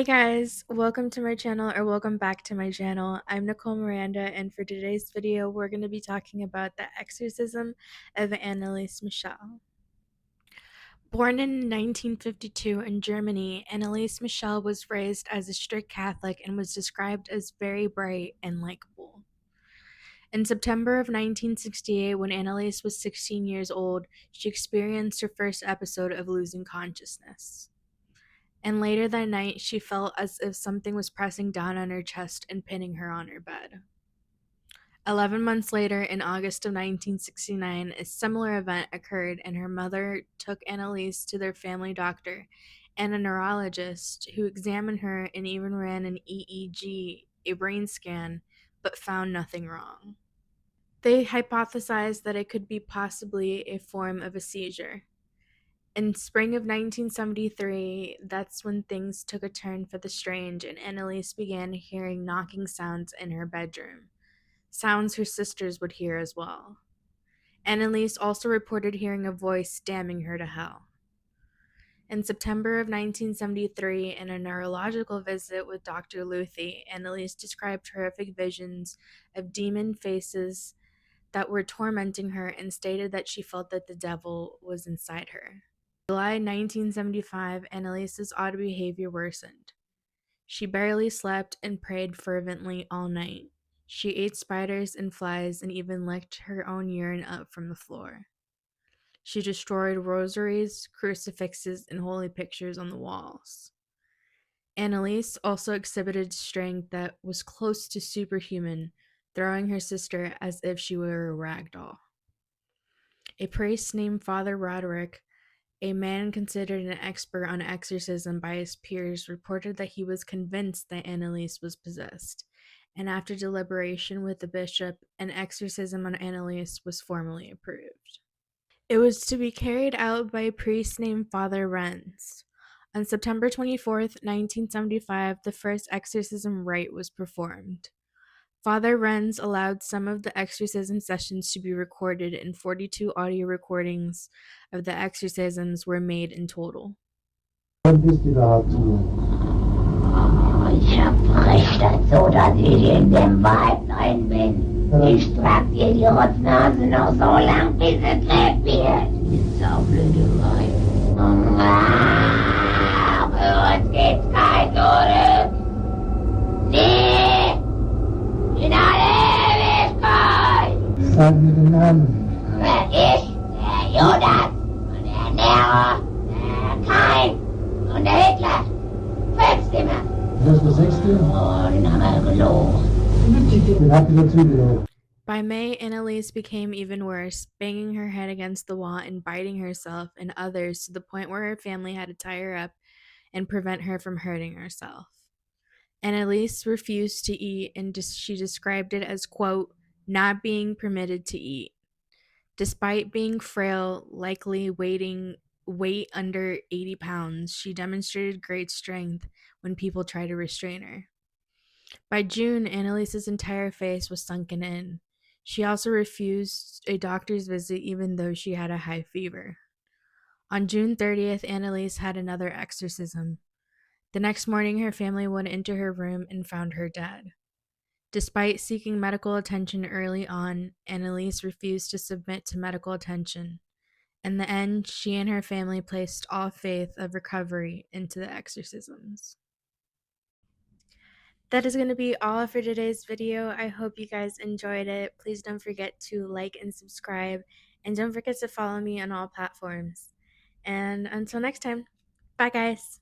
Hey guys, welcome to my channel, or welcome back to my channel. I'm Nicole Miranda, and for today's video we're going to be talking about the Exorcism of Anneliese Michel. Born in 1952 in Germany, Anneliese Michel was raised as a strict Catholic and was described as very bright and likable. In September of 1968, when Anneliese was 16 years old, she experienced her first episode of losing consciousness. And later that night, she felt as if something was pressing down on her chest and pinning her on her bed. 11 months later, in August of 1969, a similar event occurred, and her mother took Anneliese to their family doctor and a neurologist who examined her and even ran an EEG, a brain scan, but found nothing wrong. They hypothesized that it could be possibly a form of a seizure. In spring of 1973, that's when things took a turn for the strange, and Anneliese began hearing knocking sounds in her bedroom, sounds her sisters would hear as well. Anneliese also reported hearing a voice damning her to hell. In September of 1973, in a neurological visit with Dr. Luthi, Anneliese described horrific visions of demon faces that were tormenting her and stated that she felt that the devil was inside her. July 1975, Anneliese's odd behavior worsened. She barely slept and prayed fervently all night. She ate spiders and flies and even licked her own urine up from the floor. She destroyed rosaries, crucifixes, and holy pictures on the walls. Anneliese also exhibited strength that was close to superhuman, throwing her sister as if she were a rag doll. A priest named Father Roderick, a man considered an expert on exorcism by his peers, reported that he was convinced that Anneliese was possessed, and after deliberation with the bishop, an exorcism on Anneliese was formally approved. It was to be carried out by a priest named Father Renz. On September 24th, 1975, the first exorcism rite was performed. Father Renz allowed some of the exorcism sessions to be recorded, and 42 audio recordings of the exorcisms were made in total. Wann bist du überhaupt hier? Ich verbrech das so, dass ich in dem Wald drin bin. Ich trag dir die Rotznase noch so lang, bis es lebt wird. Die saublöde Weib. Für uns geht's kein Zurück. Nie! In alle Ewigkeit! Sag mir den Namen. Ich, der Judas, und der Nero, der Kain und der Hitler. Fünfstimme. Das ist der sechste? Oh, den haben wir gelogen. Den habt ihr dazu. By May, Anneliese became even worse, banging her head against the wall and biting herself and others to the point where her family had to tie her up and prevent her from hurting herself. Anneliese refused to eat, and she described it as, quote, not being permitted to eat. Despite being frail, likely weight under 80 pounds, she demonstrated great strength when people tried to restrain her. By June, Anneliese's entire face was sunken in. She also refused a doctor's visit even though she had a high fever. On June 30th, Anneliese had another exorcism. The next morning, her family went into her room and found her dead. Despite seeking medical attention early on, Anneliese refused to submit to medical attention. In the end, she and her family placed all faith of recovery into the exorcisms. That is going to be all for today's video. I hope you guys enjoyed it. Please don't forget to like and subscribe, and don't forget to follow me on all platforms. And until next time, bye guys.